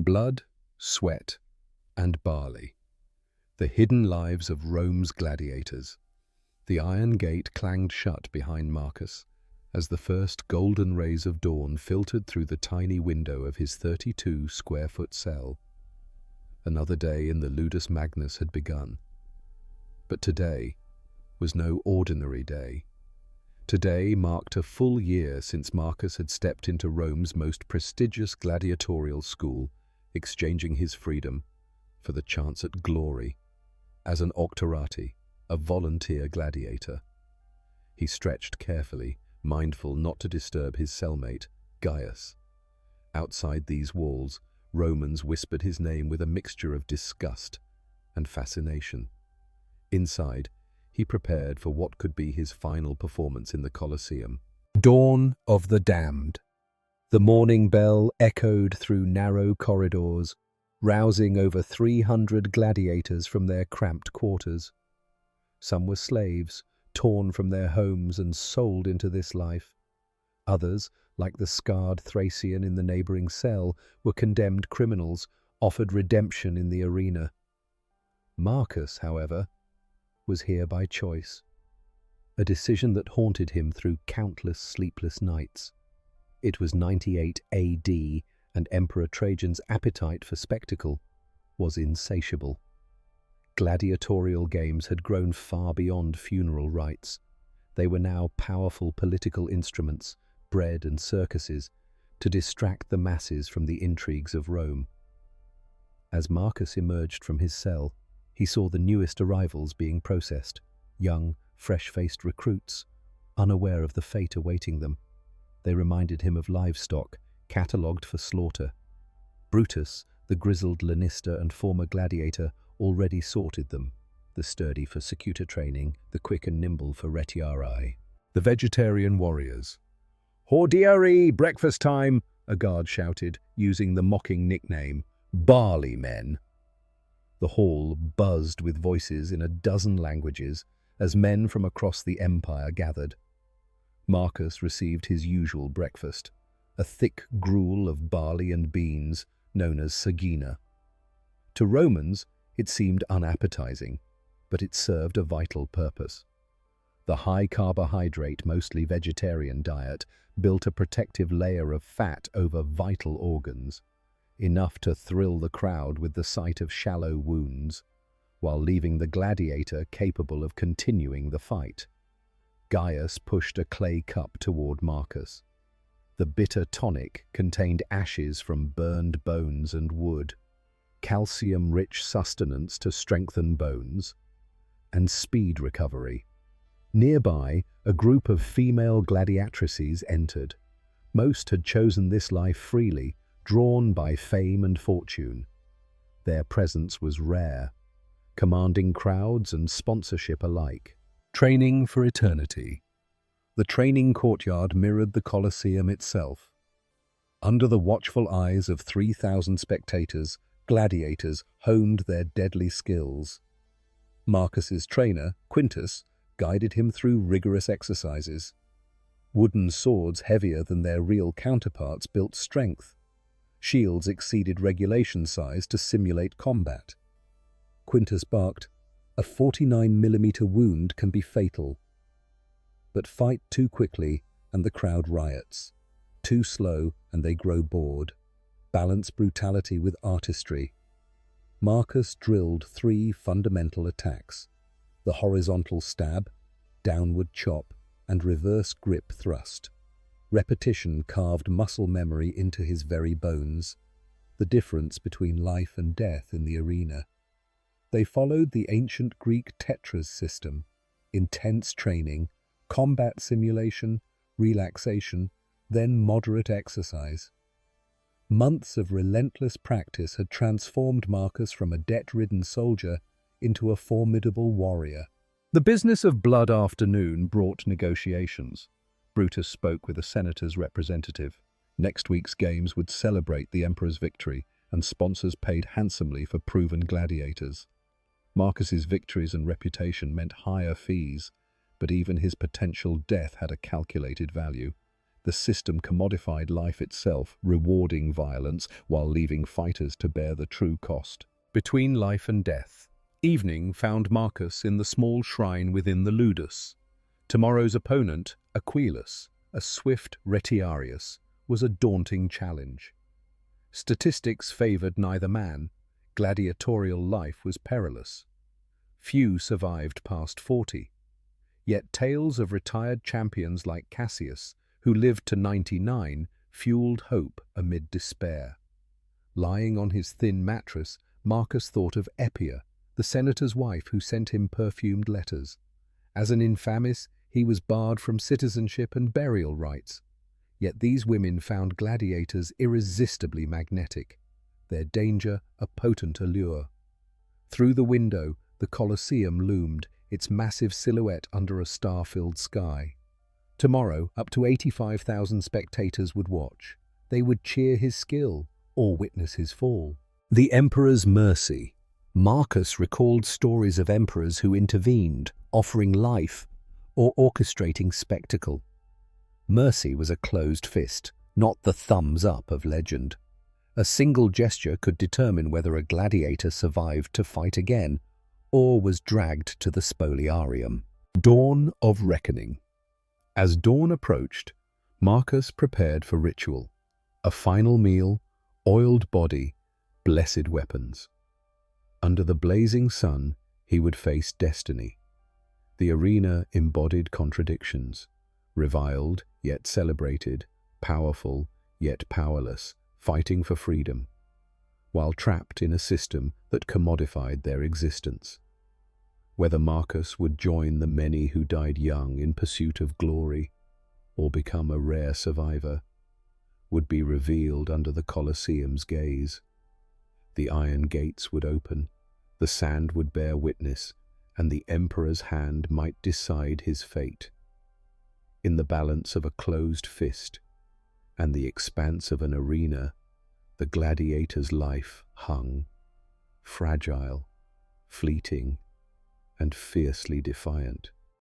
Blood, Sweat, and Barley. The hidden lives of Rome's gladiators. The iron gate clanged shut behind Marcus as the first golden rays of dawn filtered through the tiny window of his 32-square-foot cell. Another day in the Ludus Magnus had begun. But today was no ordinary day. Today marked a full year since Marcus had stepped into Rome's most prestigious gladiatorial school, exchanging his freedom for the chance at glory as an octorati, a volunteer gladiator. He stretched carefully, mindful not to disturb his cellmate, Gaius. Outside these walls, Romans whispered his name with a mixture of disgust and fascination. Inside, he prepared for what could be his final performance in the Colosseum. Dawn of the Damned. The morning bell echoed through narrow corridors, rousing over 300 gladiators from their cramped quarters. Some were slaves, torn from their homes and sold into this life. Others, like the scarred Thracian in the neighboring cell, were condemned criminals, offered redemption in the arena. Marcus, however, was here by choice, a decision that haunted him through countless sleepless nights. It was 98 AD, and Emperor Trajan's appetite for spectacle was insatiable. Gladiatorial games had grown far beyond funeral rites. They were now powerful political instruments, bread and circuses, to distract the masses from the intrigues of Rome. As Marcus emerged from his cell, he saw the newest arrivals being processed, young, fresh-faced recruits, unaware of the fate awaiting them. They reminded him of livestock, catalogued for slaughter. Brutus, the grizzled lanista and former gladiator, already sorted them, the sturdy for secutor training, the quick and nimble for retiarii. The vegetarian warriors. "Hordeari, breakfast time!" a guard shouted, using the mocking nickname, Barley Men. The hall buzzed with voices in a dozen languages as men from across the empire gathered. Marcus received his usual breakfast, a thick gruel of barley and beans known as sagina. To Romans, it seemed unappetizing, but it served a vital purpose. The high-carbohydrate, mostly vegetarian diet built a protective layer of fat over vital organs, enough to thrill the crowd with the sight of shallow wounds, while leaving the gladiator capable of continuing the fight. Gaius pushed a clay cup toward Marcus. The bitter tonic contained ashes from burned bones and wood, calcium-rich sustenance to strengthen bones, and speed recovery. Nearby, a group of female gladiatrices entered. Most had chosen this life freely, drawn by fame and fortune. Their presence was rare, commanding crowds and sponsorship alike. Training for eternity. The training courtyard mirrored the Colosseum itself. Under the watchful eyes of 3,000 spectators, gladiators honed their deadly skills. Marcus's trainer, Quintus, guided him through rigorous exercises. Wooden swords heavier than their real counterparts built strength. Shields exceeded regulation size to simulate combat. Quintus barked, "A 49mm wound can be fatal." But fight too quickly and the crowd riots. Too slow and they grow bored. Balance brutality with artistry. Marcus drilled 3 fundamental attacks: the horizontal stab, downward chop, and reverse grip thrust. Repetition carved muscle memory into his very bones, the difference between life and death in the arena. They followed the ancient Greek tetras system: intense training, combat simulation, relaxation, then moderate exercise. Months of relentless practice had transformed Marcus from a debt-ridden soldier into a formidable warrior. The business of blood afternoon brought negotiations. Brutus spoke with a senator's representative. Next week's games would celebrate the emperor's victory, and sponsors paid handsomely for proven gladiators. Marcus's victories and reputation meant higher fees, but even his potential death had a calculated value. The system commodified life itself, rewarding violence while leaving fighters to bear the true cost. Between life and death, evening found Marcus in the small shrine within the Ludus. Tomorrow's opponent, Aquilus, a swift retiarius, was a daunting challenge. Statistics favored neither man. Gladiatorial life was perilous. Few survived past 40. Yet tales of retired champions like Cassius, who lived to 99, fueled hope amid despair. Lying on his thin mattress, Marcus thought of Epia, the senator's wife who sent him perfumed letters. As an infamis, he was barred from citizenship and burial rites. Yet these women found gladiators irresistibly magnetic, their danger a potent allure. Through the window, the Colosseum loomed, its massive silhouette under a star-filled sky. Tomorrow, up to 85,000 spectators would watch. They would cheer his skill or witness his fall. The Emperor's mercy. Marcus recalled stories of emperors who intervened, offering life or orchestrating spectacle. Mercy was a closed fist, not the thumbs up of legend. A single gesture could determine whether a gladiator survived to fight again or was dragged to the spoliarium. Dawn of reckoning. As dawn approached, Marcus prepared for ritual. A final meal, oiled body, blessed weapons. Under the blazing sun, he would face destiny. The arena embodied contradictions, reviled yet celebrated, powerful yet powerless, fighting for freedom, while trapped in a system that commodified their existence. Whether Marcus would join the many who died young in pursuit of glory, or become a rare survivor, would be revealed under the Colosseum's gaze. The iron gates would open, the sand would bear witness, and the emperor's hand might decide his fate. In the balance of a closed fist and the expanse of an arena, the gladiator's life hung, fragile, fleeting, and fiercely defiant.